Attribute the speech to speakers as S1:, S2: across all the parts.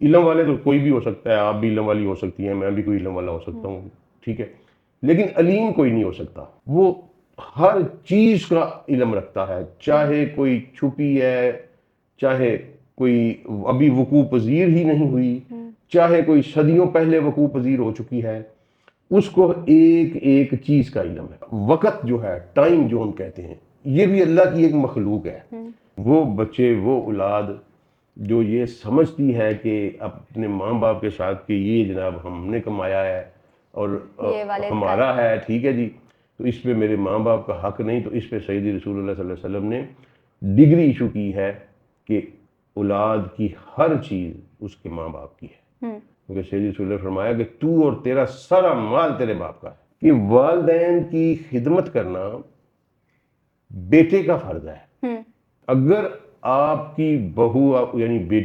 S1: علم والے تو کوئی بھی ہو سکتا ہے، آپ بھی علم والی ہو سکتی ہیں، میں بھی کوئی علم والا ہو سکتا ہوں، ٹھیک ہے، لیکن علیم کوئی نہیں ہو سکتا۔ وہ ہر چیز کا علم رکھتا ہے، چاہے کوئی چھپی ہے، چاہے کوئی ابھی وقوع پذیر ہی نہیں ہوئی، چاہے کوئی صدیوں پہلے وقوع پذیر ہو چکی ہے، اس کو ایک ایک چیز کا علم ہے۔ وقت جو ہے، ٹائم جو ہم کہتے ہیں، یہ بھی اللہ کی ایک مخلوق ہے۔ وہ بچے، وہ اولاد جو یہ سمجھتی ہے کہ اپنے ماں باپ کے ساتھ کہ یہ جناب ہم نے کمایا ہے اور ہمارا ہے، ٹھیک ہے جی، تو اس پہ میرے ماں باپ کا حق نہیں، تو اس پہ سیدی رسول اللہ صلی اللہ علیہ وسلم نے ڈگری ایشو کی ہے کہ اولاد کی ہر چیز اس کے ماں باپ کی ہے، کیونکہ سیدی رسول اللہ نے فرمایا کہ تو اور تیرا سارا مال تیرے باپ کا ہے۔ کہ والدین کی خدمت کرنا بیٹے کا فرض ہے۔ اگر آپ کی بہو یعنی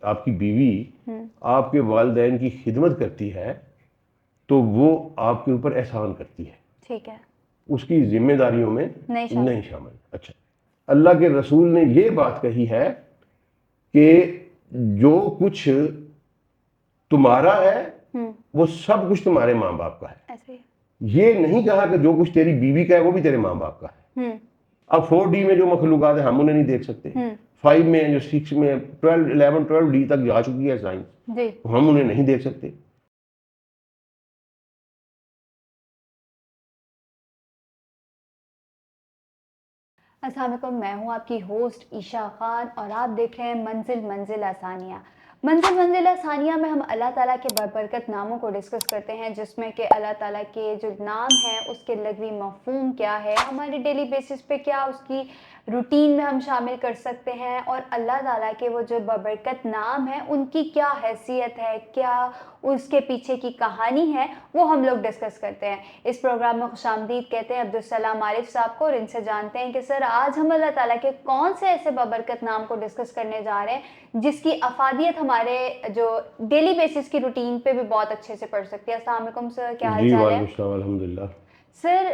S1: آپ کی بیوی آپ کے والدین کی خدمت کرتی ہے تو وہ آپ کے اوپر احسان کرتی ہے،
S2: ٹھیک ہے،
S1: اس کی ذمہ داریوں میں نہیں شامل۔ اچھا، اللہ کے رسول نے یہ بات کہی ہے کہ جو کچھ تمہارا ہے وہ سب کچھ تمہارے ماں باپ کا ہے۔ یہ نہیں کہا کہ جو کچھ تیری بیوی کا ہے وہ بھی تیرے ماں باپ کا ہے۔ اب 4D میں جو مخلوقات ہیں ہم انہیں نہیں دیکھ سکتے، 5 میں جو 6 میں 12 11 12D تک جا چکی ہے سائنس، ہم انہیں نہیں دیکھ سکتے۔
S2: السلام علیکم، میں ہوں آپ کی ہوسٹ عیشا خان اور آپ دیکھ رہے ہیں منزل منزل آسانیہ۔ منزل منزل آسانیہ میں ہم اللہ تعالیٰ کے بابرکت ناموں کو ڈسکس کرتے ہیں، جس میں کہ اللہ تعالیٰ کے جو نام ہیں اس کے لغوی مفہوم کیا ہے، ہمارے ڈیلی بیسس پہ کیا اس کی روٹین میں ہم شامل کر سکتے ہیں، اور اللہ تعالیٰ کے وہ جو بابرکت نام ہیں ان کی کیا حیثیت ہے، کیا اس کے پیچھے کی کہانی ہے، وہ ہم لوگ ڈسکس کرتے ہیں۔ اس پروگرام میں خوش آمدید کہتے ہیں عبدالسلام عارف صاحب کو، اور ان سے جانتے ہیں کہ سر آج ہم اللہ تعالیٰ کے کون سے ایسے بابرکت نام کو ڈسکس کرنے جا رہے ہیں جس کی افادیت ہمارے جو ڈیلی بیسس کی روٹین پہ بھی بہت اچھے سے پڑھ سکتی ہے۔ السلام علیکم سر، کیا حال
S1: جی
S2: چال ہے؟
S1: وعلیکم السلام، الحمدللہ۔
S2: سر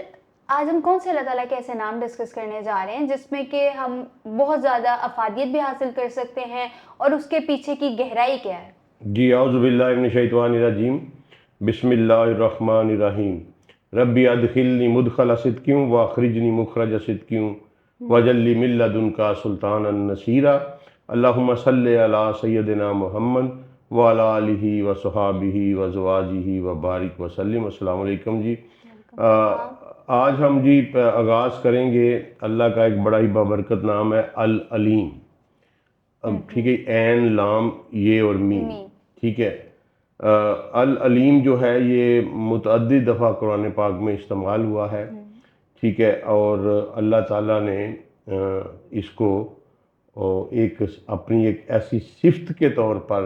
S2: آج ہم کون سے اللہ تعالیٰ کے ایسے نام ڈسکس کرنے جا رہے ہیں جس میں کہ ہم بہت زیادہ افادیت بھی حاصل کر سکتے ہیں اور اس کے پیچھے کی گہرائی کیا ہے؟
S1: جی اعوذ باللہ من الشیطان الرجیم، بسم اللہ الرحمن الرحیم، ربی ادخلنی مدخل صدق واخرجنی مخرج صدق واجعل لی من لدنک سلطانا نصیرا، اللہم صلی علی سیدنا محمد وعلی آلہ وصحابہ وازواجہ وبارک وسلم۔ السلام علیکم جی۔ آج ہم جی آغاز کریں گے، اللہ کا ایک بڑا ہی بابرکت نام ہے العلیم، ٹھیک ہے، عین لام یہ اور میم، ٹھیک ہے۔ العلیم جو ہے یہ متعدد دفعہ قرآن پاک میں استعمال ہوا ہے، ٹھیک ہے، اور اللہ تعالیٰ نے اس کو ایک اپنی ایک ایسی صفت کے طور پر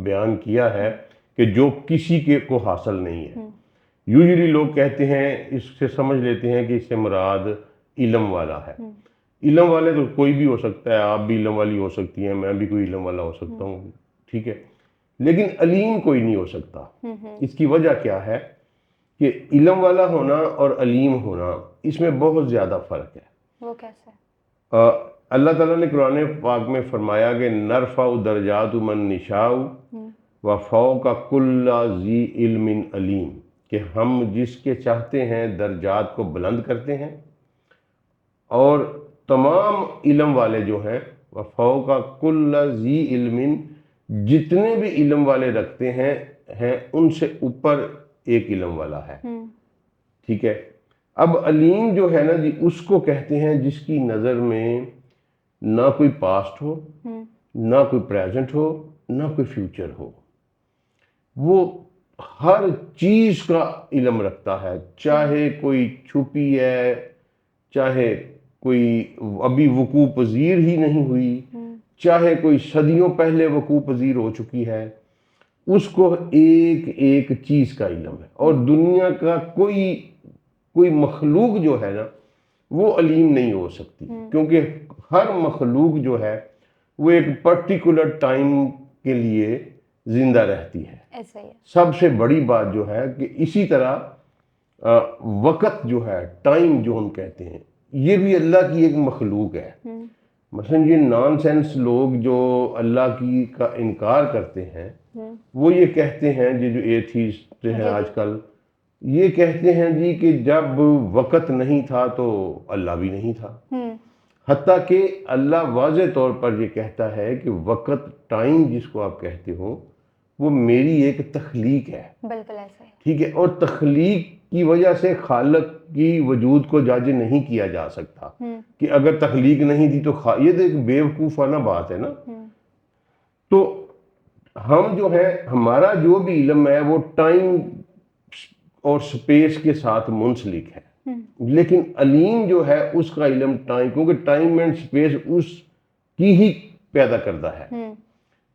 S1: بیان کیا ہے کہ جو کسی کے کو حاصل نہیں ہے۔ یوزلی لوگ کہتے ہیں، اس سے سمجھ لیتے ہیں کہ اس سے مراد علم والا ہے۔ علم والے تو کوئی بھی ہو سکتا ہے، آپ بھی علم والی ہو سکتی ہیں، میں بھی کوئی علم والا ہو سکتا ہوں، ٹھیک ہے، لیکن علیم کوئی نہیں ہو سکتا۔ اس کی وجہ کیا ہے کہ علم والا ہونا اور علیم ہونا اس میں بہت زیادہ فرق ہے۔
S2: وہ کیسے؟
S1: اللہ تعالیٰ نے قرآن پاک میں فرمایا کہ نرفع درجات من نشاء وفوق کل ذی علم علیم، کہ ہم جس کے چاہتے ہیں درجات کو بلند کرتے ہیں، اور تمام علم والے جو ہیں وفوق کل ذی علم، جتنے بھی علم والے رکھتے ہیں ان سے اوپر ایک علم والا ہے، ٹھیک ہے۔ اب علیم جو ہے نا جی، اس کو کہتے ہیں جس کی نظر میں نہ کوئی پاسٹ ہو، نہ کوئی پریزنٹ ہو، نہ کوئی فیوچر ہو، وہ ہر چیز کا علم رکھتا ہے، چاہے کوئی چھپی ہے، چاہے کوئی ابھی وقوع پذیر ہی نہیں ہوئی، چاہے کوئی صدیوں پہلے وقوع پذیر ہو چکی ہے، اس کو ایک ایک چیز کا علم ہے۔ اور دنیا کا کوئی مخلوق جو ہے نا وہ علیم نہیں ہو سکتی، کیونکہ ہر مخلوق جو ہے وہ ایک پرٹیکولر ٹائم کے لیے زندہ رہتی ہے۔
S2: ایسا ہی ہے۔
S1: سب سے بڑی بات جو ہے کہ اسی طرح وقت جو ہے، ٹائم جو ہم کہتے ہیں، یہ بھی اللہ کی ایک مخلوق ہے۔ مثلا یہ نان سینس لوگ جو اللہ کی کا انکار کرتے ہیں وہ یہ کہتے ہیں یہ جو ایتھیسٹ ہیں آج کل یہ کہتے ہیں جی کہ جب وقت نہیں تھا تو اللہ بھی نہیں تھا، حتیٰ کہ اللہ واضح طور پر یہ کہتا ہے کہ وقت، ٹائم جس کو آپ کہتے ہو، وہ میری ایک تخلیق ہے.
S2: بالکل ایسا ہے.
S1: ٹھیک ہے، اور تخلیق کی وجہ سے خالق کی وجود کو جج نہیں کیا جا سکتا کہ اگر تخلیق نہیں تھی تو یہ تو ایک بیوقوفانہ بات ہے نا. تو ہم جو ہے ہمارا جو بھی علم ہے وہ ٹائم اور سپیس کے ساتھ منسلک ہے، لیکن علیم جو ہے اس کا علم ٹائم، کیونکہ ٹائم اینڈ سپیس اس کی ہی پیدا کرتا ہے.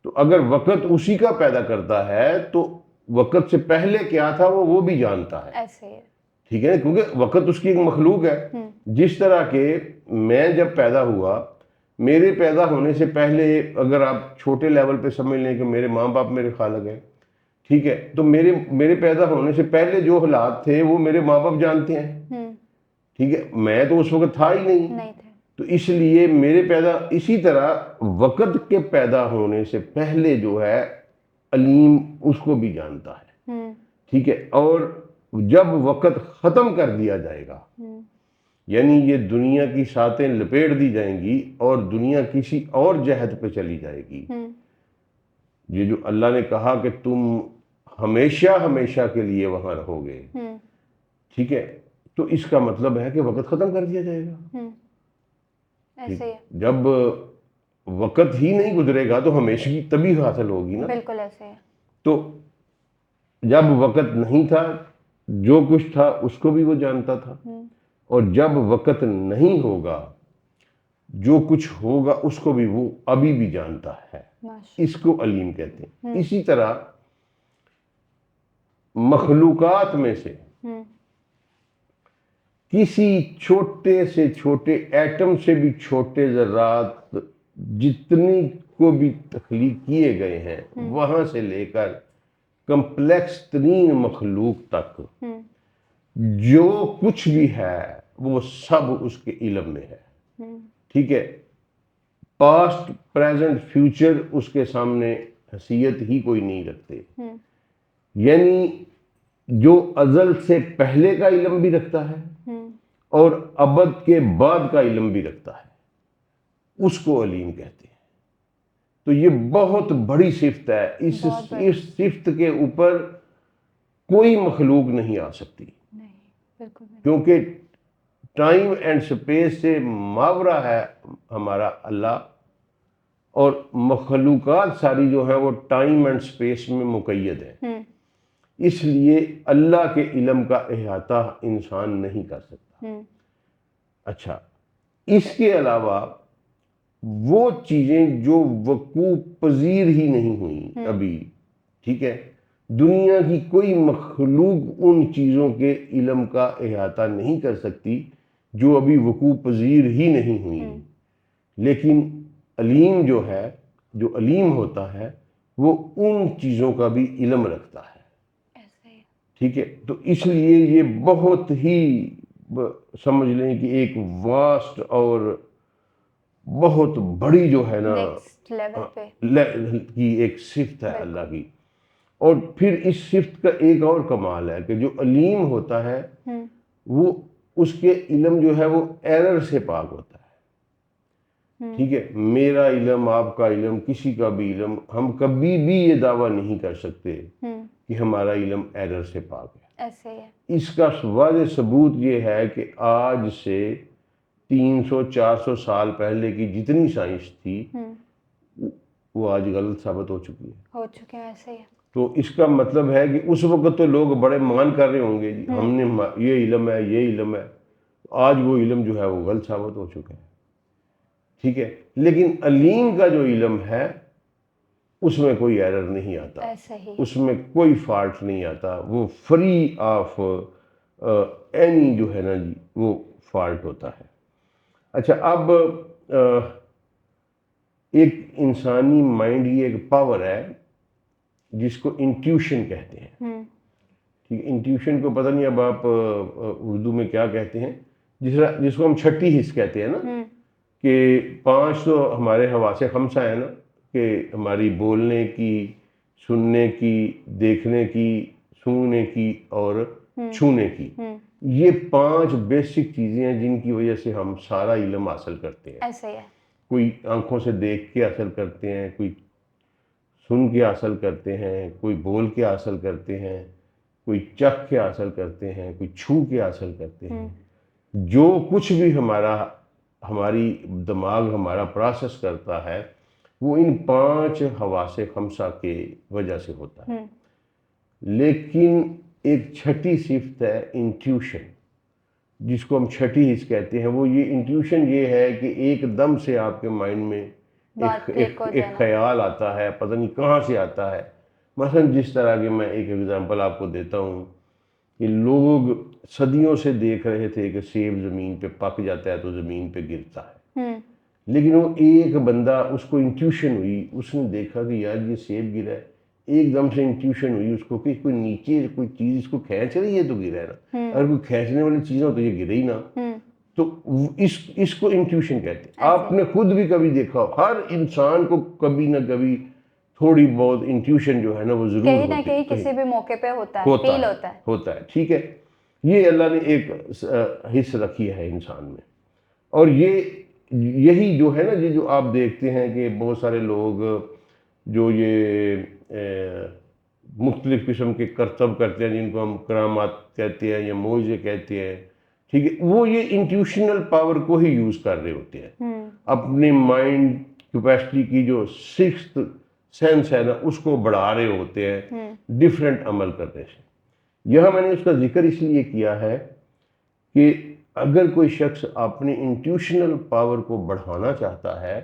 S1: تو اگر وقت اسی کا پیدا کرتا ہے تو وقت سے پہلے کیا تھا وہ بھی جانتا ہے. ٹھیک ہے، کیونکہ وقت اس کی ایک مخلوق ہے. جس طرح کہ میں جب پیدا ہوا، میرے پیدا ہونے سے پہلے اگر آپ چھوٹے لیول پہ سمجھ لیں کہ میرے ماں باپ میرے خالق ہیں، ٹھیک ہے، تو میرے پیدا ہونے سے پہلے جو حالات تھے وہ میرے ماں باپ جانتے ہیں. ٹھیک ہے، میں تو اس وقت تھا ہی نہیں. تو اس لیے میرے پیدا، اسی طرح وقت کے پیدا ہونے سے پہلے جو ہے علیم اس کو بھی جانتا ہے. ٹھیک ہے، اور جب وقت ختم کر دیا جائے گا، یعنی یہ دنیا کی ساتیں لپیٹ دی جائیں گی اور دنیا کسی اور جہت پہ چلی جائے گی، یہ جو اللہ نے کہا کہ تم ہمیشہ ہمیشہ کے لیے وہاں رہو گے، ٹھیک ہے، تو اس کا مطلب ہے کہ وقت ختم کر دیا جائے گا. جب وقت ہی نہیں گزرے گا تو ہمیشہ کی تبھی حاصل ہوگی نا.
S2: بالکل ایسے ہے.
S1: تو جب وقت نہیں تھا جو کچھ تھا اس کو بھی وہ جانتا تھا، اور جب وقت نہیں ہوگا جو کچھ ہوگا اس کو بھی وہ ابھی بھی جانتا ہے. اس کو علیم کہتے ہیں. اسی طرح مخلوقات میں سے کسی چھوٹے سے چھوٹے ایٹم سے بھی چھوٹے ذرات جتنی کو بھی تخلیق کیے گئے ہیں، وہاں سے لے کر کمپلیکس ترین مخلوق تک جو کچھ بھی ہے وہ سب اس کے علم میں ہے. ٹھیک ہے، پاسٹ، پریزنٹ، فیوچر اس کے سامنے حیثیت ہی کوئی نہیں رکھتے. یعنی جو ازل سے پہلے کا علم بھی رکھتا ہے اور ابد کے بعد کا علم بھی رکھتا ہے، اس کو علیم کہتے ہیں. تو یہ بہت بڑی صفت ہے. اس صفت کے اوپر کوئی مخلوق نہیں آ سکتی، کیونکہ ٹائم اینڈ سپیس سے ماورا ہے ہمارا اللہ، اور مخلوقات ساری جو ہیں وہ ٹائم اینڈ سپیس میں مقید ہیں. اس لیے اللہ کے علم کا احاطہ انسان نہیں کر سکتا. اچھا، اس کے علاوہ وہ چیزیں جو وقوع پذیر ہی نہیں ہوئیں ابھی، ٹھیک ہے، دنیا کی کوئی مخلوق ان چیزوں کے علم کا احاطہ نہیں کر سکتی جو ابھی وقوع پذیر ہی نہیں ہوئی. لیکن علیم جو ہے، جو علیم ہوتا ہے، وہ ان چیزوں کا بھی علم رکھتا ہے. ٹھیک ہے، تو اس لیے یہ بہت ہی سمجھ لیں کہ ایک واسٹ اور بہت بڑی جو ہے نا کی ایک صفت ہے اللہ کی. اور پھر اس صفت کا ایک اور کمال ہے کہ جو علیم ہوتا ہے وہ اس کے علم جو ہے وہ ایرر سے پاک ہوتا ہے. ٹھیک ہے، میرا علم، آپ کا علم، کسی کا بھی علم، ہم کبھی بھی یہ دعویٰ نہیں کر سکتے کہ ہمارا علم ایرر سے پاک ہے.
S2: ایسے ہے.
S1: اس کا واضح ثبوت یہ ہے کہ آج سے 300-400 سال پہلے کی جتنی سائنس تھی وہ آج غلط ثابت ہو چکی ہے.
S2: ہو چکے ہیں. ایسے ہی.
S1: تو اس کا مطلب ہے کہ اس وقت تو لوگ بڑے مان کر رہے ہوں گے جی ہم نے یہ علم ہے، یہ علم ہے، آج وہ علم جو ہے وہ غلط ثابت ہو چکا ہے. ٹھیک ہے، لیکن علیم کا جو علم ہے اس میں کوئی ایرر نہیں آتا، اس میں کوئی فالٹ نہیں آتا، وہ فری آف اینی جو ہے نا جی وہ فالٹ ہوتا ہے. اچھا، اب ایک انسانی مائنڈ کی ایک پاور ہے جس کو انٹیوشن کہتے ہیں. ٹھیک ہے، انٹیوشن کو پتہ نہیں اب آپ اردو میں کیا کہتے ہیں، جس کو ہم چھٹی حس کہتے ہیں نا. کہ 5 تو ہمارے حواس خمسہ ہیں نا، کہ ہماری بولنے کی، سننے کی، دیکھنے کی، سونگنے کی اور چھونے کی. یہ 5 بیسک چیزیں ہیں جن کی وجہ سے ہم سارا علم حاصل کرتے ہیں.
S2: ایسے ہی ہے.
S1: کوئی آنکھوں سے دیکھ کے حاصل کرتے ہیں، کوئی سن کے حاصل کرتے ہیں، کوئی بول کے حاصل کرتے ہیں، کوئی چکھ کے حاصل کرتے ہیں، کوئی چھو کے حاصل کرتے ہیں. جو کچھ بھی ہماری دماغ ہمارا پروسیس کرتا ہے وہ ان 5 حواس خمسہ کے وجہ سے ہوتا ہے. لیکن ایک چھٹی صفت ہے انٹیوشن، جس کو ہم چھٹی حص کہتے ہیں. وہ یہ انٹیوشن یہ ہے کہ ایک دم سے آپ کے مائنڈ میں ایک خیال آتا ہے، پتہ نہیں کہاں سے آتا ہے. مثلا جس طرح کہ میں ایک ایگزامپل آپ کو دیتا ہوں کہ لوگ صدیوں سے دیکھ رہے تھے کہ سیب زمین پہ پک جاتا ہے تو زمین پہ گرتا ہے، لیکن وہ ایک بندہ، اس کو انٹیوشن ہوئی، اس نے دیکھا کہ یار یہ سیب گرا ہے. ایک دم سے انٹیوشن ہوئی اس کو کہ کوئی نیچے کوئی چیز اس کو کھینچ رہی ہے تو گرا ہے نا، اگر کوئی کھینچنے والی چیز ہو تو یہ گرے ہی نا. تو اس کو انٹیوشن کہتے ہیں. آپ نے خود بھی کبھی دیکھا ہو، ہر انسان کو کبھی نہ کبھی تھوڑی بہت انٹیوشن جو ہے نا وہ ضرور
S2: کہیں نہ کہیں کسی بھی موقع پہ ہوتا ہے.
S1: ٹھیک ہے. یہ اللہ نے ایک حص رکھی ہے انسان میں، اور یہی جو ہے نا جو آپ دیکھتے ہیں کہ بہت سارے لوگ جو یہ مختلف قسم کے کرتب کرتے ہیں جن کو ہم کرامات کہتے ہیں یا معجزے کہتے ہیں، ٹھیک ہے، وہ یہ انٹیوشنل پاور کو ہی یوز کر رہے ہوتے ہیں. اپنی مائنڈ کیپیسٹی کی جو 6th سینس ہے نا اس کو بڑھا رہے ہوتے ہیں ڈفرینٹ عمل کرنے سے. یہاں میں نے اس کا ذکر اس لیے کیا ہے کہ اگر کوئی شخص اپنی انٹیوشنل پاور کو بڑھانا چاہتا ہے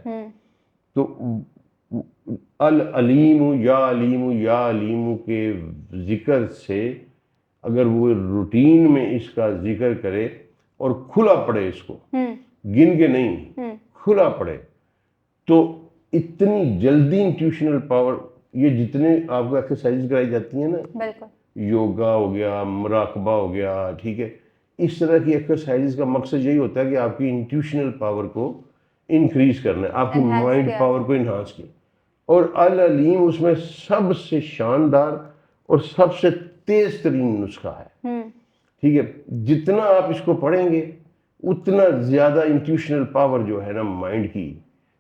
S1: تو العلیم یا علیم کے ذکر سے اگر وہ روٹین میں اس کا ذکر کرے اور کھلا پڑے، اس کو گن کے نہیں، کھلا پڑے، تو اتنی جلدی انٹیوشنل پاور، یہ جتنے آپ کو ایکسرسائز کرائی جاتی ہیں نا، یوگا ہو گیا، مراقبہ ہو گیا، ٹھیک ہے، اس طرح کی ایکسرسائز کا مقصد یہی ہوتا ہے کہ آپ کی انٹیوشنل پاور کو انکریز کرنا ہے، آپ کی مائنڈ پاور کو انہانس کیا. اور العلیم اس میں سب سے شاندار اور سب سے تیز ترین نسخہ ہے. ٹھیک ہے، جتنا آپ اس کو پڑھیں گے اتنا زیادہ انٹیوشنل پاور جو ہے نا مائنڈ کی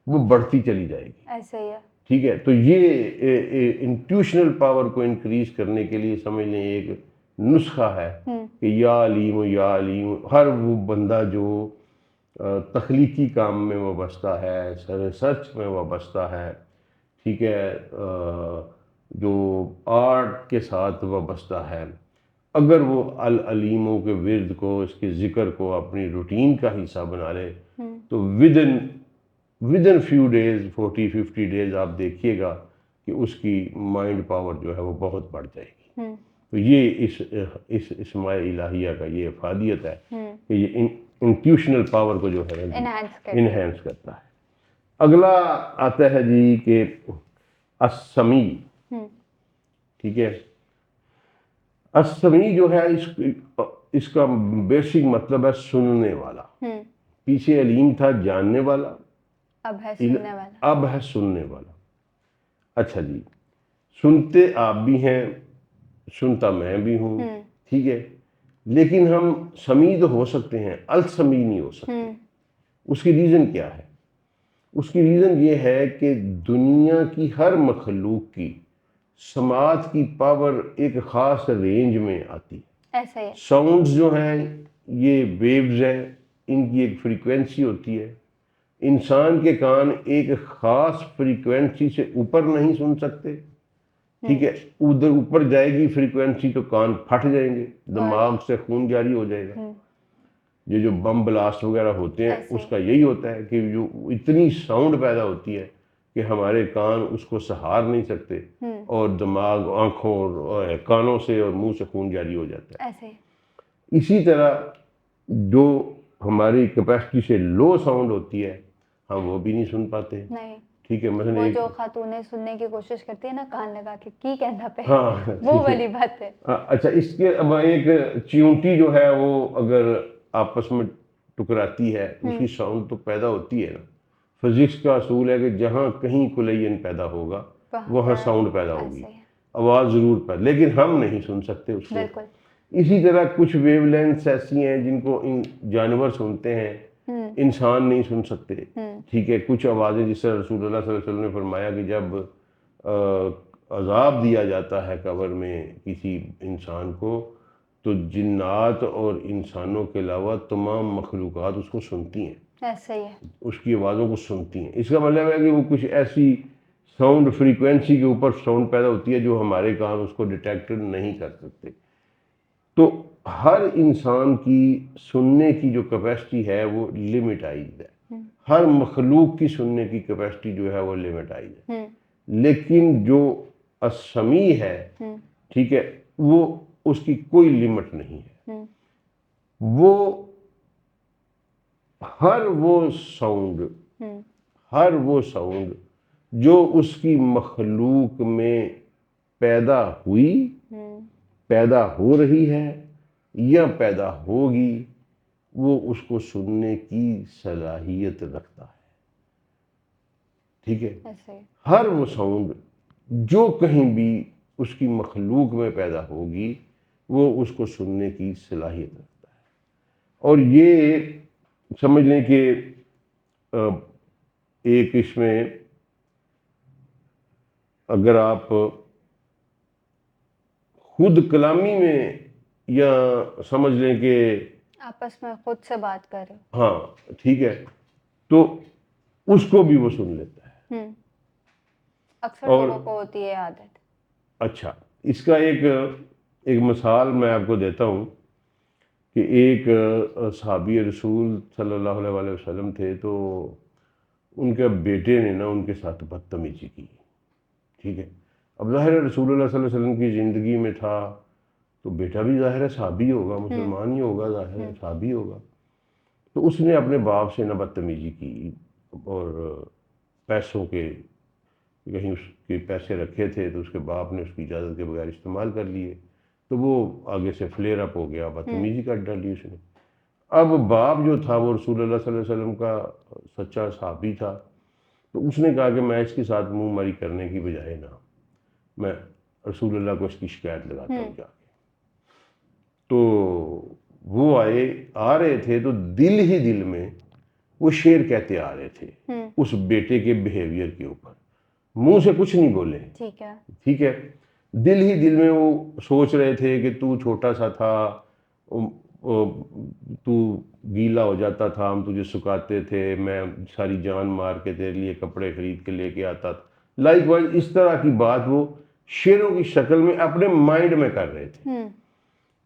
S1: وہ بڑھتی چلی جائے گی.
S2: ایسے ہی ہے.
S1: ٹھیک ہے، تو یہ انٹیوشنل پاور کو انکریز کرنے کے لیے سمجھ لیں ایک نسخہ ہے کہ یا علیم. ہر وہ بندہ جو تخلیقی کام میں وابستہ ہے، ریسرچ میں وابستہ ہے، ٹھیک ہے، جو آرٹ کے ساتھ وابستہ ہے، اگر وہ العلیموں کے ورد کو، اس کے ذکر کو اپنی روٹین کا حصہ بنا لے تو ودن فیو ڈیز، 40-50 ڈیز آپ دیکھیے گا کہ اس کی مائنڈ پاور جو ہے وہ بہت بڑھ جائے گی. تو یہ اس اسماء الہیہ کا یہ افادیت ہے کہ یہ انٹیوشنل پاور کو جو ہے انہینس کرتا ہے. اگلا آتا ہے جی کہ السمیع. ٹھیک ہے، السمیع جو ہے اس کا بیسک مطلب ہے سننے والا. پیچھے علیم تھا جاننے والا، اب ہے سننے والا. اچھا جی، سنتے آپ بھی ہیں، سنتا میں بھی ہوں، ٹھیک ہے، لیکن ہم سمیع تو ہو سکتے ہیں، السمیع نہیں ہو سکتے. اس کی ریزن کیا ہے؟ اس کی ریزن یہ ہے کہ دنیا کی ہر مخلوق کی سماعت کی پاور ایک خاص رینج میں آتی ہے. ساؤنڈز جو ہیں یہ ویوز ہیں، ان کی ایک فریکوینسی ہوتی ہے. انسان کے کان ایک خاص فریکوینسی سے اوپر نہیں سن سکتے، ٹھیک ہے، ادھر اوپر جائے گی فریکوینسی تو کان پھٹ جائیں گے، دماغ سے خون جاری ہو جائے گا. یہ جو بم بلاسٹ وغیرہ ہوتے ہیں اس کا یہی ہوتا ہے کہ جو اتنی ساؤنڈ پیدا ہوتی ہے کہ ہمارے کان اس کو سہار نہیں سکتے اور دماغ، آنکھوں اور کانوں سے اور منہ سے خون جاری ہو جاتا ہے. اسی طرح جو ہماری کیپیسٹی سے لو ساؤنڈ ہوتی ہے ہم وہ بھی نہیں سن پاتے. ٹھیک ہے، مثلا
S2: وہ جو خاتونیں سننے کی کوشش کرتی ہے نا کان لگا کے کی کہنا پہ، وہ والی بات ہے.
S1: اچھا، اس کے اب ایک چیونٹی جو ہے وہ اگر آپس میں ٹکراتی ہے اس کی ساؤنڈ تو پیدا ہوتی ہے نا. فزکس کا اصول ہے کہ جہاں کہیں کلین پیدا ہوگا وہاں ساؤنڈ پیدا ہوگی, آواز ضرور پیدا, لیکن ہم نہیں سن سکتے اس کو.
S2: بالکل.
S1: اسی طرح کچھ ویو لینتھس ایسی ہیں جن کو جانور سنتے ہیں, انسان نہیں سن سکتے. ٹھیک ہے, کچھ آوازیں جس طرح رسول اللہ صلی اللہ علیہ وسلم نے فرمایا کہ جب عذاب دیا جاتا ہے قبر میں کسی انسان کو تو جنات اور انسانوں کے علاوہ تمام مخلوقات اس کو سنتی ہیں,
S2: ایسا ہی ہے, اس
S1: کی آوازوں کو سنتی ہیں. اس کا مطلب ہے کہ وہ کچھ ایسی ساؤنڈ فریکوینسی کے اوپر ساؤنڈ پیدا ہوتی ہے جو ہمارے کان اس کو ڈیٹیکٹ نہیں کر سکتے. تو ہر انسان کی سننے کی جو کیپیسٹی ہے وہ لمیٹائزڈ ہے, ہر مخلوق کی سننے کی کیپیسٹی جو ہے وہ لمیٹائزڈ ہے, لیکن جو السمیع ہے, ٹھیک ہے, وہ اس کی کوئی لمٹ نہیں ہے. وہ ہر وہ ساؤنڈ جو اس کی مخلوق میں پیدا ہوئی, پیدا ہو رہی ہے یا پیدا ہوگی, وہ اس کو سننے کی صلاحیت رکھتا ہے. ٹھیک ہے, ہر وہ ساؤنڈ جو کہیں بھی اس کی مخلوق میں پیدا ہوگی وہ اس کو سننے کی صلاحیت رکھتا ہے. اور یہ سمجھ لیں کہ ایک اس میں اگر آپ خود کلامی میں یا سمجھ لیں کہ
S2: آپس میں خود سے بات کر رہے,
S1: ہاں ٹھیک ہے, تو اس کو بھی وہ سن لیتا ہے.
S2: اکثر لوگوں کو ہوتی ہے عادت.
S1: اچھا, اس کا ایک مثال میں آپ کو دیتا ہوں کہ ایک صحابی رسول صلی اللہ علیہ وسلم تھے, تو ان کے بیٹے نے نا ان کے ساتھ بدتمیزی کی. ٹھیک ہے, اب ظاہر ہے رسول اللہ صلی اللہ علیہ وسلم کی زندگی میں تھا تو بیٹا بھی ظاہر ہے صحابی ہوگا, مسلمان ہی ہوگا, ظاہر ہے صحابی ہوگا. تو اس نے اپنے باپ سے نا بدتمیزی کی اور پیسوں کے کہیں اس کے پیسے رکھے تھے تو اس کے باپ نے اس کی اجازت کے بغیر استعمال کر لیے, تو وہ آگے سے فلیئر اپ ہو گیا, بدتمیزی کر ڈالی اس نے. اب باپ جو تھا وہ رسول اللہ صلی اللہ علیہ وسلم کا سچا صحابی تھا, تو اس نے کہا کہ میں اس کے ساتھ منہ ماری کرنے کی بجائے نا میں رسول اللہ کو اس کی شکایت لگاتا ہوں جا کے. تو وہ آ رہے تھے تو دل ہی دل میں وہ شعر کہتے آ رہے تھے اس بیٹے کے بیہیویئر کے اوپر, منہ سے کچھ نہیں بولے. ٹھیک ہے, دل ہی دل میں وہ سوچ رہے تھے کہ تو چھوٹا سا تھا, تو گیلا ہو جاتا تھا, ہم تجھے سکھاتے تھے, میں ساری جان مار کے تیرے لیے کپڑے خرید کے لے کے آتا تھا. لائک وائز اس طرح کی بات وہ شعروں کی شکل میں اپنے مائنڈ میں کر رہے تھے.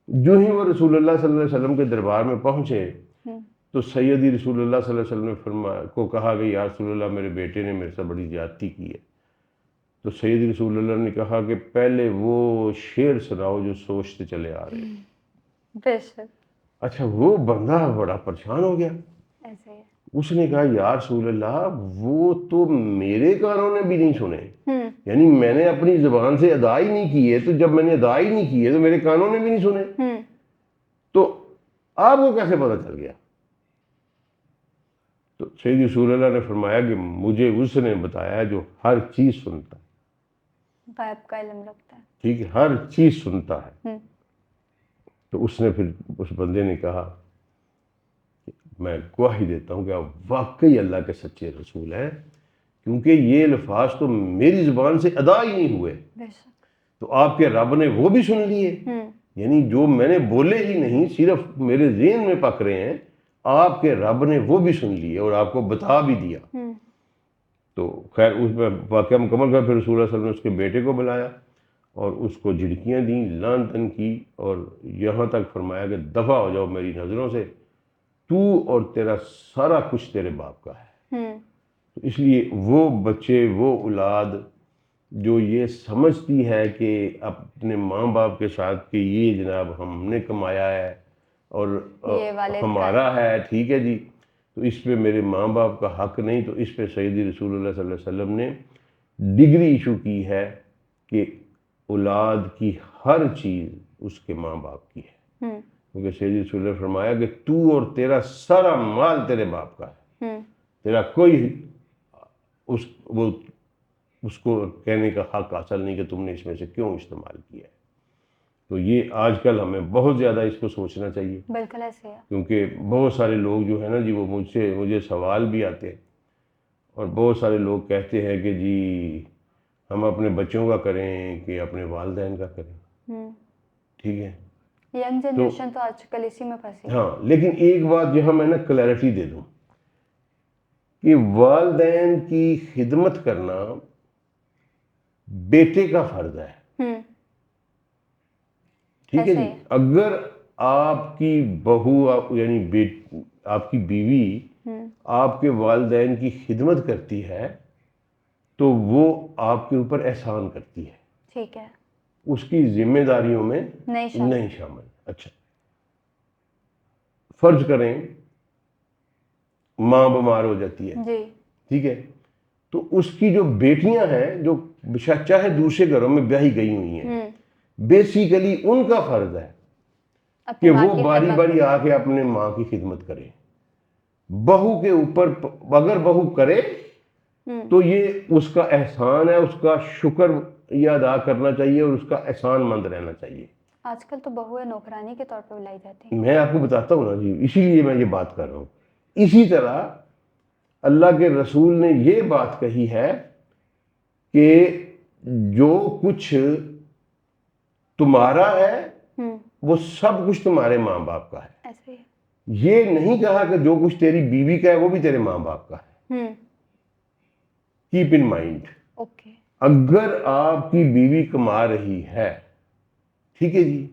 S1: جو ہی وہ رسول اللہ صلی اللہ علیہ وسلم کے دربار میں پہنچے تو سیدی رسول اللہ صلی اللہ علیہ وسلم نے کو کہا کہ یا رسول اللہ میرے بیٹے نے میرے سے بڑی زیادتی کی ہے. تو سیدی رسول اللہ نے کہا کہ پہلے وہ شعر سناؤ جو سوچتے چلے آ رہے ہیں. اچھا, وہ بندہ بڑا پریشان ہو گیا. اس نے کہا یا رسول اللہ وہ تو میرے کانوں نے بھی نہیں سنے, یعنی میں نے اپنی زبان سے ادا ہی نہیں کی ہے, تو جب میں نے ادا ہی نہیں کی ہے تو میرے کانوں نے بھی نہیں سنے, تو آپ کو کیسے پتہ چل گیا؟ تو سیدی رسول اللہ نے فرمایا کہ مجھے اس نے بتایا جو ہر چیز سنتا ہے,
S2: غیب کا علم رکھتا ہے.
S1: ٹھیک ہے, ہر چیز سنتا ہے. تو اس نے پھر اس بندے نے کہا میں گواہی دیتا ہوں کہ آپ واقعی اللہ کے سچے رسول ہیں, کیونکہ یہ الفاظ تو میری زبان سے ادا ہی نہیں ہوئے, تو آپ کے رب نے وہ بھی سن لیے, یعنی جو میں نے بولے ہی نہیں صرف میرے ذہن میں پک رہے ہیں, آپ کے رب نے وہ بھی سن لیے اور آپ کو بتا بھی دیا. تو خیر اس میں واقعہ مکمل کر پھر رسول اللہ صلی اللہ علیہ وسلم نے اس کے بیٹے کو بلایا اور اس کو جھڑکیاں دیں, لعن طعن کی, اور یہاں تک فرمایا کہ دفع ہو جاؤ میری نظروں سے, تو اور تیرا سارا کچھ تیرے باپ کا ہے. تو اس لیے وہ بچے, وہ اولاد جو یہ سمجھتی ہے کہ اپنے ماں باپ کے ساتھ کہ یہ جناب ہم نے کمایا ہے اور ہمارا ہے, ٹھیک ہے جی, تو اس پہ میرے ماں باپ کا حق نہیں, تو اس پہ سیدی رسول اللہ صلی اللہ علیہ وسلم نے ڈگری ایشو کی ہے کہ اولاد کی ہر چیز اس کے ماں باپ کی ہے. کیونکہ سید رسول نے فرمایا کہ تو اور تیرا سارا مال تیرے باپ کا ہے، تیرا کوئی اس کو کہنے کا حق حاصل نہیں کہ تم نے اس میں سے کیوں استعمال کیا ہے۔ تو یہ آج کل ہمیں بہت زیادہ اس کو سوچنا چاہیے،
S2: بالکل ایسے ہے۔
S1: کیونکہ بہت سارے لوگ جو ہے نا جی وہ مجھے سوال بھی آتے ہیں، اور بہت سارے لوگ کہتے ہیں کہ جی ہم اپنے بچوں کا کریں کہ اپنے والدین کا کریں، ٹھیک ہے۔
S2: ینگ جنریشن تو آج کل اسی میں پھنسی۔
S1: ہاں، لیکن ایک بات یہاں میں نا کلیئرٹی دے دوں کہ والدین کی خدمت کرنا بیٹے کا فرض ہے، ٹھیک ہے جی۔ اگر آپ کی بہو یعنی آپ کی بیوی آپ کے والدین کی خدمت کرتی ہے تو وہ آپ کے اوپر احسان کرتی ہے،
S2: ٹھیک ہے،
S1: اس کی ذمہ داریوں میں نہیں شامل۔ اچھا، فرض کریں ماں بیمار ہو جاتی ہے،
S2: جی،
S1: ٹھیک ہے، تو اس کی جو بیٹیاں ہیں جو چاہے دوسرے گھروں میں بیاہی گئی ہوئی ہیں، بیسیکلی ان کا فرض ہے کہ وہ باری باری آ کے اپنے ماں کی خدمت کرے۔ بہو کے اوپر اگر بہو کرے تو یہ اس کا احسان ہے، اس کا شکر یہ ادا کرنا چاہیے اور اس کا احسان مند رہنا چاہیے۔
S2: آج کل تو بہویں نوکرانی کے طور پہ بلائی جاتی ہیں۔
S1: میں آپ کو بتاتا ہوں نا جی، اسی لیے میں یہ بات کر رہا ہوں۔ اسی طرح اللہ کے رسول نے یہ بات کہی ہے کہ جو کچھ تمہارا ہے وہ سب کچھ تمہارے ماں باپ کا ہے۔
S2: ایسے ہی
S1: یہ نہیں کہا کہ جو کچھ تیری بیوی کا ہے وہ بھی تیرے ماں باپ کا ہے۔ کیپ ان مائنڈ،
S2: اوکے،
S1: اگر آپ کی بیوی کما رہی ہے، ٹھیک ہے جی،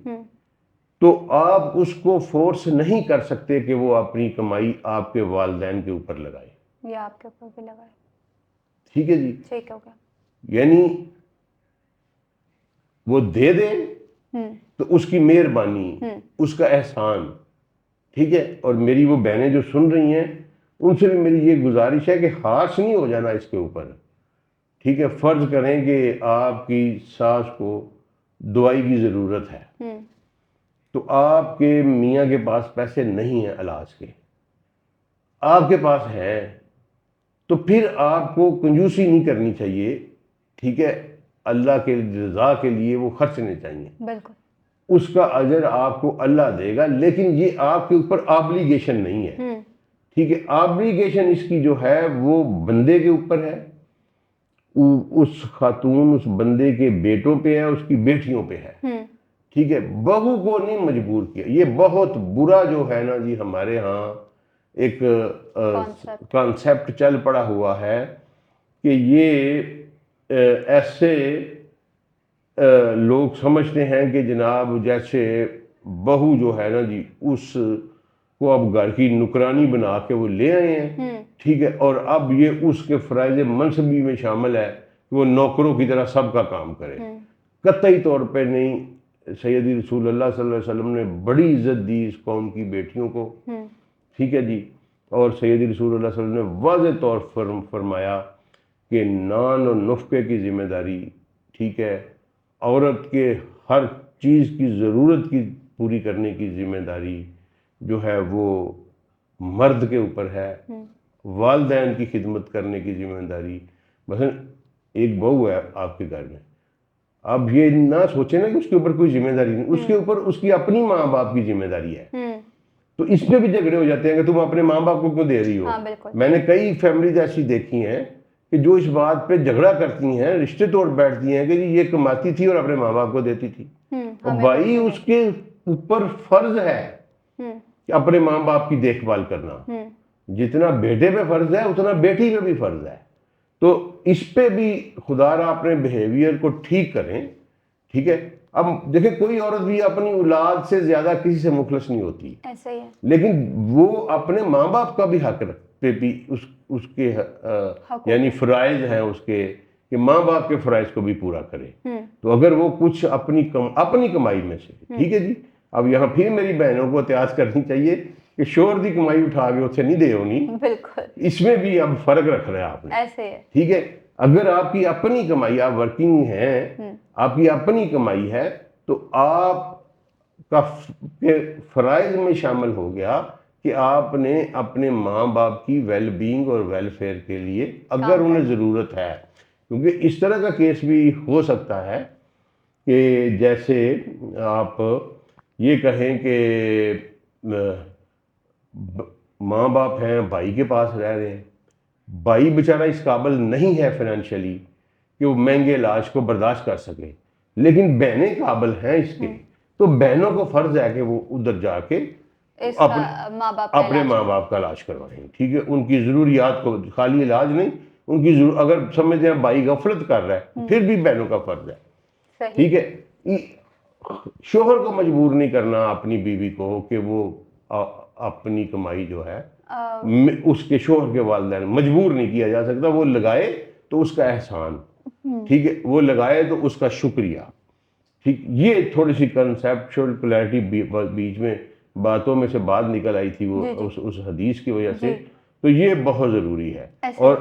S1: تو آپ اس کو فورس نہیں کر سکتے کہ وہ اپنی کمائی آپ کے والدین کے اوپر لگائے،
S2: یا آپ کے اوپر بھی لگائے،
S1: ٹھیک ہے جی۔
S2: ٹھیک ہے،
S1: یعنی وہ دے دے تو اس کی مہربانی، اس کا احسان، ٹھیک ہے۔ اور میری وہ بہنیں جو سن رہی ہیں ان سے بھی میری یہ گزارش ہے کہ خاص نہیں ہو جانا اس کے اوپر، ٹھیک ہے۔ فرض کریں کہ آپ کی ساس کو دوائی کی ضرورت ہے تو آپ کے میاں کے پاس پیسے نہیں ہیں علاج کے، آپ کے پاس ہیں، تو پھر آپ کو کنجوسی نہیں کرنی چاہیے، ٹھیک ہے۔ اللہ کے رضا کے لیے وہ خرچنے چاہیے،
S2: بالکل،
S1: اس کا اجر آپ کو اللہ دے گا، لیکن یہ آپ کے اوپر آبلیگیشن نہیں ہے، ٹھیک ہے۔ آبلیگیشن اس کی جو ہے وہ بندے کے اوپر ہے، اس خاتون اس بندے کے بیٹوں پہ ہے، اس کی بیٹیوں پہ ہے، ٹھیک ہے۔ بہو کو نہیں مجبور کیا۔ یہ بہت برا جو ہے نا جی ہمارے ہاں ایک کانسیپٹ چل پڑا ہوا ہے کہ یہ ایسے لوگ سمجھتے ہیں کہ جناب جیسے بہو جو ہے نا جی اس کو اب گھر کی نکرانی بنا کے وہ لے آئے ہیں، ٹھیک ہے، اور اب یہ اس کے فرائض منصبی میں شامل ہے کہ وہ نوکروں کی طرح سب کا کام کرے۔ قطعی طور پہ نہیں۔ سیدی رسول اللہ صلی اللہ علیہ وسلم نے بڑی عزت دی اس قوم کی بیٹیوں کو، ٹھیک ہے جی، اور سیدی رسول اللہ صلی اللہ علیہ وسلم نے واضح طور پر فرمایا کہ نان اور نفقے کی ذمہ داری، ٹھیک ہے، عورت کے ہر چیز کی ضرورت کی پوری کرنے کی ذمہ داری جو ہے وہ مرد کے اوپر ہے، والدین کی خدمت کرنے کی ذمہ داری۔ مثلا ایک بہو ہے آپ کے گھر میں، اب یہ نہ سوچیں نا کہ اس کے اوپر کوئی ذمہ داری نہیں، اس کے اوپر اس کی اپنی ماں باپ کی ذمہ داری ہے، تو اس پہ بھی جھگڑے ہو جاتے ہیں کہ تم اپنے ماں باپ کو کیوں دے رہی ہو۔ میں نے کئی فیملیز ایسی دیکھی ہیں کہ جو اس بات پہ جھگڑا کرتی ہیں، رشتے توڑ بیٹھتی ہیں کہ جی یہ کماتی تھی اور اپنے ماں باپ کو دیتی تھی۔ اور بھائی اس کے اوپر فرض ہے کہ اپنے ماں باپ کی دیکھ بھال کرنا، جتنا بیٹے پہ فرض ہے اتنا بیٹی پہ بھی فرض ہے، تو اس پہ بھی خدا را اپنے بیہیویئر کو ٹھیک کریں، ٹھیک ہے۔ اب دیکھیں کوئی عورت بھی اپنی اولاد سے زیادہ کسی سے مخلص نہیں ہوتی،
S2: ایسا ہی ہے،
S1: لیکن وہ اپنے ماں باپ کا بھی حق پہ بھی اس کے یعنی فرائض ہیں اس کے کہ ماں باپ کے فرائض کو بھی پورا کرے۔ تو اگر وہ کچھ اپنی کمائی میں سے، ٹھیک ہے جی، اب یہاں پھر میری بہنوں کو احتیاط کرنی چاہیے کہ شوہر دی کمائی اٹھا کے اسے نہیں دے ہونی،
S2: بالکل،
S1: اس میں بھی اب فرق رکھ رہے ہیں آپ نے،
S2: ایسے ہے،
S1: ٹھیک ہے۔ اگر آپ کی اپنی کمائی، آپ ورکنگ ہیں، آپ کی اپنی کمائی ہے، تو آپ کا کے فرائض میں شامل ہو گیا کہ آپ نے اپنے ماں باپ کی ویل بینگ اور ویلفیئر کے لیے اگر انہیں ضرورت ہے، کیونکہ اس طرح کا کیس بھی ہو سکتا ہے کہ جیسے آپ یہ کہیں کہ ماں باپ ہیں، بھائی کے پاس رہ رہے ہیں، بھائی بیچارہ اس قابل نہیں ہے فائنینشلی کہ وہ مہنگے علاج کو برداشت کر سکے، لیکن بہنیں قابل ہیں اس کے، تو بہنوں کو فرض ہے کہ وہ ادھر جا کے اپنے ماں باپ کا علاج کروائیں، ٹھیک ہے، ان کی ضروریات کو، خالی علاج نہیں، ان کی اگر سمجھتے ہیں بھائی غفلت کر رہا ہے پھر بھی بہنوں کا فرض ہے، ٹھیک ہے۔ شوہر کو مجبور نہیں کرنا اپنی بیوی کو کہ وہ اپنی کمائی جو ہے اس کے شوہر کے والدین مجبور نہیں کیا جا سکتا، وہ لگائے تو اس کا احسان، ٹھیک ہے، وہ لگائے تو اس کا شکریہ، ٹھیک۔ یہ تھوڑی سی کنسیپچول کلیئرٹی بیچ میں باتوں میں سے بات نکل آئی تھی وہ اس حدیث کی وجہ سے، تو یہ بہت ضروری ہے۔ اور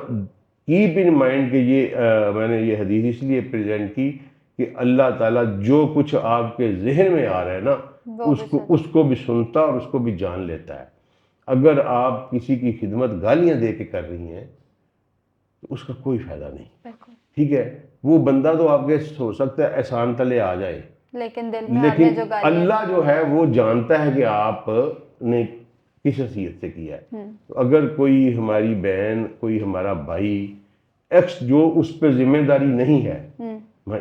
S1: کیپ ان مائنڈ کہ یہ میں نے یہ حدیث اس لیے پریزنٹ کی کہ اللہ تعالیٰ جو کچھ آپ کے ذہن میں آ رہا ہے نا اس کو بھی سنتا اور اس کو بھی جان لیتا ہے۔ اگر آپ کسی کی خدمت گالیاں دے کے کر رہی ہیں تو اس کا کوئی فائدہ نہیں، ٹھیک ہے، وہ بندہ تو آپ کے ہو سکتا ہے احسان تلے آ جائے، لیکن اللہ جو ہے وہ جانتا ہے کہ آپ نے کس حیثیت سے کیا ہے۔ تو اگر کوئی ہماری بہن، کوئی ہمارا بھائی ایکس جو اس پہ ذمہ داری نہیں ہے،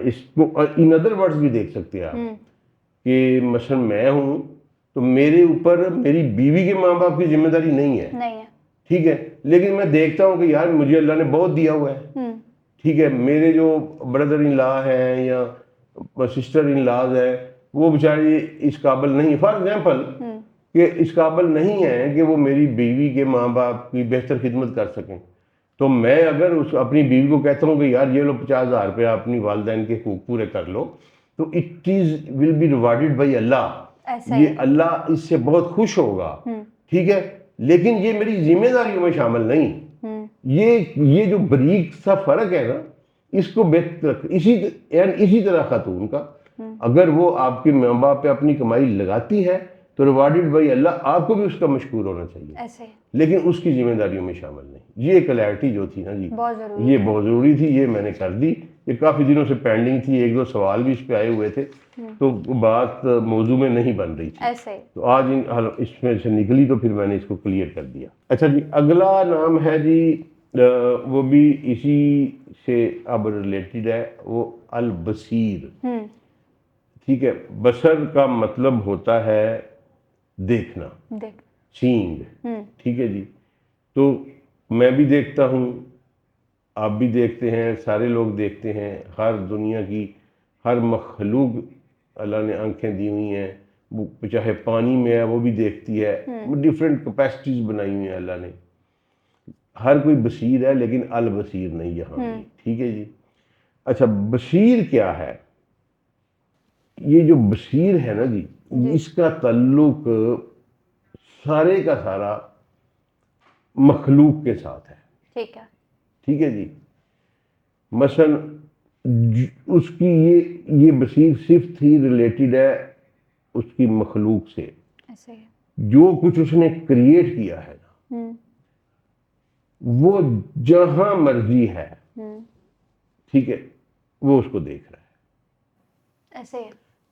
S1: اس کو ان ادر ورڈز بھی دیکھ سکتے ہیں آپ کہ مثلا میں ہوں تو میرے اوپر میری بیوی کے ماں باپ کی ذمہ داری نہیں ہے، ٹھیک ہے، لیکن میں دیکھتا ہوں کہ یار مجھے اللہ نے بہت دیا ہوا ہے، ٹھیک ہے، میرے جو بردر ان لا ہیں یا سسٹر ان لاز ہیں وہ بیچاری اس قابل نہیں، فار ایگزامپل کہ اس قابل نہیں ہے کہ وہ میری بیوی کے ماں باپ کی بہتر خدمت کر سکیں، تو میں اگر اپنی بیوی کو کہتا ہوں کہ یار یہ لو 50,000 روپیہ اپنی والدین کے حقوق پورے کر لو، تو it is will be rewarded by Allah, یہ اللہ اس سے بہت خوش ہوگا، ٹھیک ہے، لیکن یہ میری ذمہ داریوں میں شامل نہیں۔ یہ جو بریک سا فرق ہے نا، اس کو بہتر اسی طرح خاتون کا اگر وہ آپ کے ماں باپ پہ اپنی کمائی لگاتی ہے تو ریوارڈیڈ بائی اللہ، آپ کو بھی اس کا مشکور ہونا چاہیے، لیکن اس کی ذمہ داریوں میں شامل نہیں۔ یہ کلیئرٹی جو تھی نا جی، یہ بہت ضروری تھی، یہ میں نے کر دی، یہ کافی دنوں سے پینڈنگ تھی، ایک دو سوال بھی اس پہ آئے ہوئے تھے تو بات موضوع میں نہیں بن رہی تھی، تو آج اس میں سے نکلی تو پھر میں نے اس کو کلیئر کر دیا۔ اچھا جی، اگلا نام ہے جی، وہ بھی اسی سے اب ریلیٹڈ ہے، وہ البصیر، ٹھیک ہے، بصر کا مطلب ہوتا ہے دیکھنا، سینگ، ٹھیک ہے جی، تو میں بھی دیکھتا ہوں، آپ بھی دیکھتے ہیں، سارے لوگ دیکھتے ہیں، ہر دنیا کی ہر مخلوق اللہ نے آنکھیں دی ہوئی ہیں، وہ چاہے پانی میں ہے وہ بھی دیکھتی ہے، ڈفرینٹ کیپیسٹیز بنائی ہوئی ہیں اللہ نے، ہر کوئی بصیر ہے لیکن البصیر نہیں یہاں بھی، ٹھیک ہے جی۔ اچھا، بصیر کیا ہے؟ یہ جو بصیر ہے نا جی، اس کا تعلق سارے کا سارا مخلوق کے ساتھ ہے، ٹھیک ہے جی۔ مثلا اس کی یہ بصیر صرف تھی ریلیٹڈ ہے اس کی مخلوق سے، جو کچھ اس نے کریٹ کیا ہے نا وہ جہاں مرضی ہے، ٹھیک ہے، وہ اس کو دیکھ رہا ہے،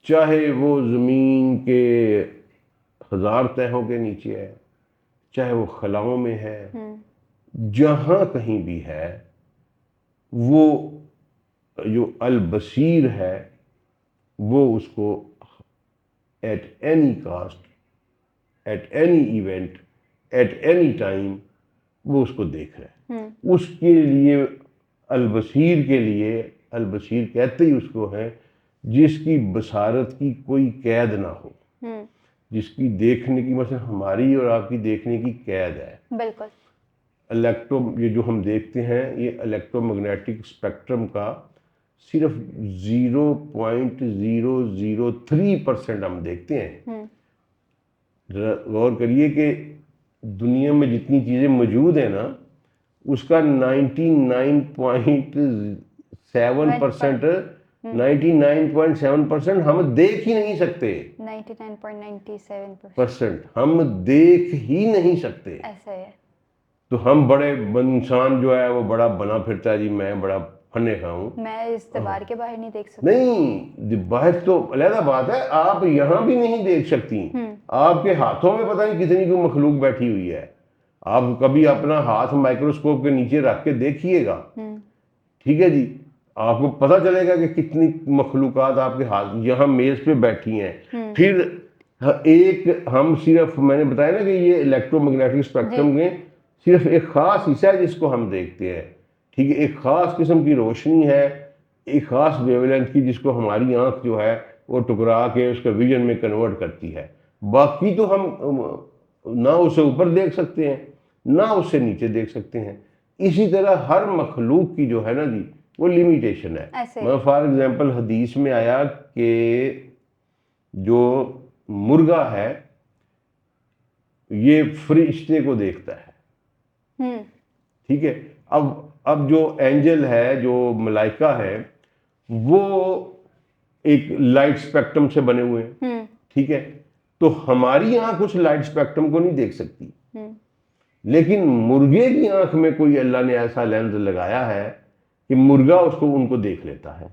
S1: چاہے وہ زمین کے 1000 تہوں کے نیچے ہے، چاہے وہ خلاؤں میں ہے، جہاں کہیں بھی ہے، وہ جو البصیر ہے وہ اس کو at any cost, at any event, at any time وہ اس کو دیکھ رہا ہے۔ اس کے لیے البصیر کے لیے، البصیر کہتے ہی اس کو ہے جس کی بصارت کی کوئی قید نہ ہو، جس کی دیکھنے کی، مثلا ہماری اور آپ کی دیکھنے کی قید ہے، بالکل، یہ جو ہم دیکھتے ہیں یہ الیکٹرو میگنیٹک اسپیکٹرم کا صرف 0.003% ہم دیکھتے ہیں۔ غور کریے کہ دنیا میں جتنی چیزیں موجود ہیں نا اس کا 99.7% 99.7% ہم دیکھ ہی نہیں سکتے.
S2: 99.97%.
S1: ہم دیکھ ہی نہیں سکتے.
S2: ایسا ہے.
S1: تو ہم بڑے انسان جو ہے وہ بڑا بنا پھرتا ہے جی میں بڑا فنے کا ہوں.
S2: میں اس دیوار کے باہر نہیں دیکھ سکتی.
S1: نہیں باہر تو علیحدہ بات ہے, آپ یہاں بھی نہیں دیکھ سکتی. آپ کے ہاتھوں میں پتہ نہیں کتنی کوئی مخلوق بیٹھی ہوئی ہے. آپ کبھی اپنا ہاتھ مائکروسکوپ کے نیچے رکھ کے دیکھیے گا, ٹھیک ہے جی, آپ کو پتہ چلے گا کہ کتنی مخلوقات آپ کے ہاتھ یہاں میز پہ بیٹھی ہیں. پھر ایک ہم صرف میں نے بتایا نا کہ یہ الیکٹرو میگنیٹک اسپیکٹرم میں صرف ایک خاص حصہ ہے جس کو ہم دیکھتے ہیں, ٹھیک ہے, ایک خاص قسم کی روشنی ہے, ایک خاص ویو لینتھ کی جس کو ہماری آنکھ جو ہے وہ ٹکرا کے اس کا ویژن میں کنورٹ کرتی ہے. باقی تو ہم نہ اسے اوپر دیکھ سکتے ہیں نہ اس سے نیچے دیکھ سکتے ہیں. اسی طرح ہر مخلوق کی جو ہے نا جی وہ لمیٹیشن ہے. میں فار ایگزامپل حدیث میں آیا کہ جو مرغا ہے یہ فرشتے کو دیکھتا ہے, ٹھیک ہے. اب جو اینجل ہے جو ملائکہ ہے وہ ایک لائٹ اسپیکٹرم سے بنے ہوئے ہیں, ٹھیک ہے. تو ہماری آنکھ اس لائٹ اسپیکٹرم کو نہیں دیکھ سکتی, لیکن مرغے کی آنکھ میں کوئی اللہ نے ایسا لینز لگایا ہے کہ مرغا اس کو ان کو دیکھ لیتا ہے,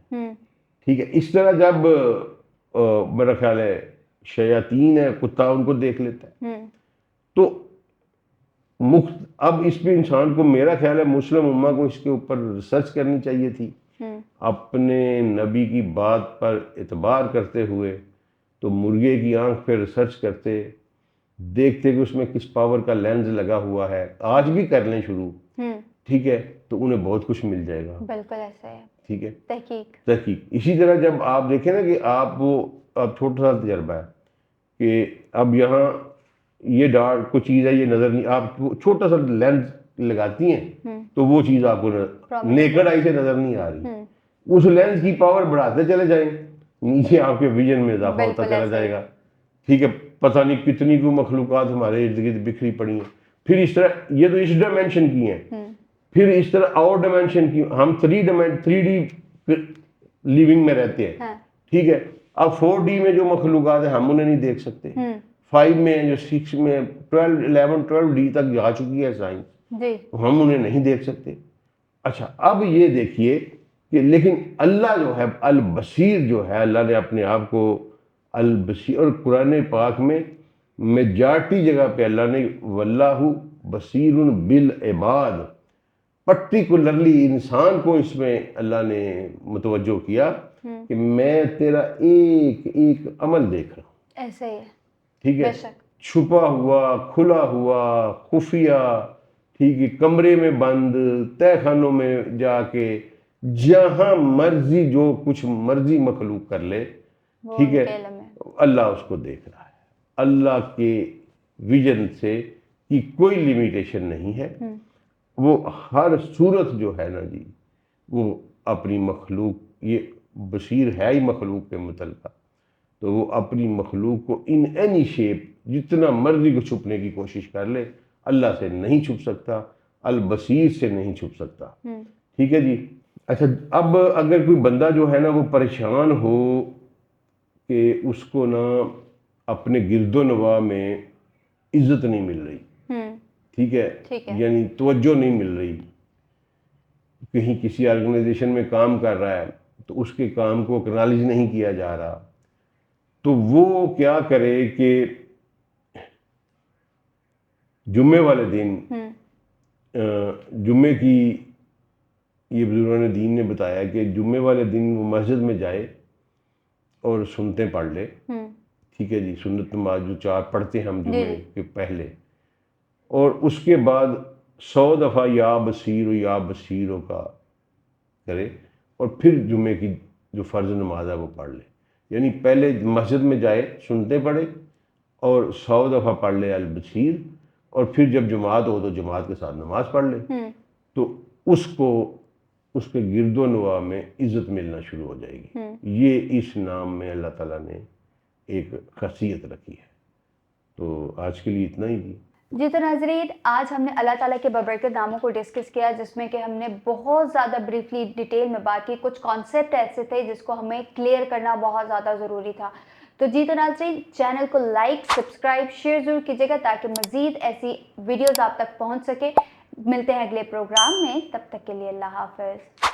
S1: ٹھیک ہے. اس طرح جب میرا خیال ہے شیاطین ہے کتا ان کو دیکھ لیتا ہے. تو اب اس پہ انسان کو میرا خیال ہے مسلم امہ کو اس کے اوپر ریسرچ کرنی چاہیے تھی, اپنے نبی کی بات پر اعتبار کرتے ہوئے. تو مرغے کی آنکھ پہ ریسرچ کرتے دیکھتے کہ اس میں کس پاور کا لینز لگا ہوا ہے, آج بھی کر لیں شروع, ٹھیک ہے, تو انہیں بہت کچھ مل جائے گا.
S2: بالکل ایسا ہے,
S1: ٹھیک ہے,
S2: تحقیق.
S1: اسی طرح جب آپ دیکھیں نا کہ آپ وہ اب چھوٹا سا تجربہ ہے کہ اب یہاں یہ ڈارک کوئی چیز ہے یہ نظر نہیں, آپ چھوٹا سا لینز لگاتی ہیں تو وہ چیز آپ کو نیکڈ آئی سے نظر نہیں آ رہی. اس لینز کی پاور بڑھاتے چلے جائیں نیچے آپ کے ویژن میں اضافہ ہوتا چلا جائے گا, ٹھیک ہے. پتہ نہیں کتنی کو مخلوقات ہمارے ارد گرد بکھری پڑی ہیں. پھر اس طرح یہ تو اس ڈائمینشن کی ہیں, پھر اس طرح اور ڈائمینشن کی. ہم 3D لیونگ میں رہتے ہیں, ٹھیک ہے. اب 4D میں جو مخلوقات ہیں ہم انہیں نہیں دیکھ سکتے. 5 میں جو 6 میں 12 تک جا چکی ہے سائنس, ہم انہیں نہیں دیکھ سکتے. اچھا اب یہ دیکھیے کہ لیکن اللہ جو ہے البصیر جو ہے, اللہ نے اپنے آپ کو البصیر, اور قرآن پاک میں میجارٹی جگہ پہ اللہ نے واللہ بصیر بالعباد, پرٹیکولرلی انسان کو اس میں اللہ نے متوجہ کیا کہ میں تیرا ایک ایک عمل دیکھ رہا ہوں.
S2: ایسا ہی ہے,
S1: ٹھیک ہے, چھپا ہوا کھلا ہوا خفیہ, ٹھیک ہے, کمرے میں بند, تہ خانوں میں جا کے, جہاں مرضی جو کچھ مرضی مخلوق کر لے, ٹھیک ہے, اللہ اس کو دیکھ رہا ہے. اللہ کے ویژن سے کی کوئی لیمیٹیشن نہیں ہے. وہ ہر صورت جو ہے نا جی وہ اپنی مخلوق, یہ بصیر ہے ہی مخلوق کے متعلقہ, تو وہ اپنی مخلوق کو ان اینی شیپ جتنا مرضی کو چھپنے کی کوشش کر لے, اللہ سے نہیں چھپ سکتا, البصیر سے نہیں چھپ سکتا. ٹھیک ہے جی. اچھا اب اگر کوئی بندہ جو ہے نا وہ پریشان ہو کہ اس کو نا اپنے گرد و نواح میں عزت نہیں مل رہی, ٹھیک ہے, یعنی توجہ نہیں مل رہی, کہیں کسی آرگنائزیشن میں کام کر رہا ہے تو اس کے کام کو اکنالج نہیں کیا جا رہا, تو وہ کیا کرے کہ جمعے والے دن جمعے کی, یہ بزرگان دین نے بتایا کہ جمعے والے دن وہ مسجد میں جائے اور سنتیں پڑھ لے, ٹھیک ہے جی, سنت نماز جو 4 پڑھتے ہیں ہم جمعے کے پہلے, اور اس کے بعد 100 دفعہ یا بصیروں کا کرے, اور پھر جمعے کی جو فرض نماز ہے وہ پڑھ لے. یعنی پہلے مسجد میں جائے سنتے پڑھے اور 100 دفعہ پڑھ لے البصیر, اور پھر جب جماعت ہو تو جماعت کے ساتھ نماز پڑھ لے, تو اس کو اس کے گرد و نواح میں عزت ملنا شروع ہو جائے گی. یہ اس نام میں اللہ تعالیٰ نے ایک خاصیت رکھی ہے. تو آج کے لیے اتنا ہی.
S2: جی تو ناظرین، آج ہم نے اللہ تعالیٰ کے بابرکت ناموں کو ڈسکس کیا، جس میں کہ ہم نے بہت زیادہ بریفلی ڈیٹیل میں بات کی. کچھ کانسیپٹ ایسے تھے جس کو ہمیں کلیئر کرنا بہت زیادہ ضروری تھا. تو جی تو ناظرین، چینل کو لائک، سبسکرائب، شیئر ضرور کیجیے گا تاکہ مزید ایسی ویڈیوز آپ تک پہنچ سکے. ملتے ہیں اگلے پروگرام میں، تب تک کے لیے اللہ حافظ.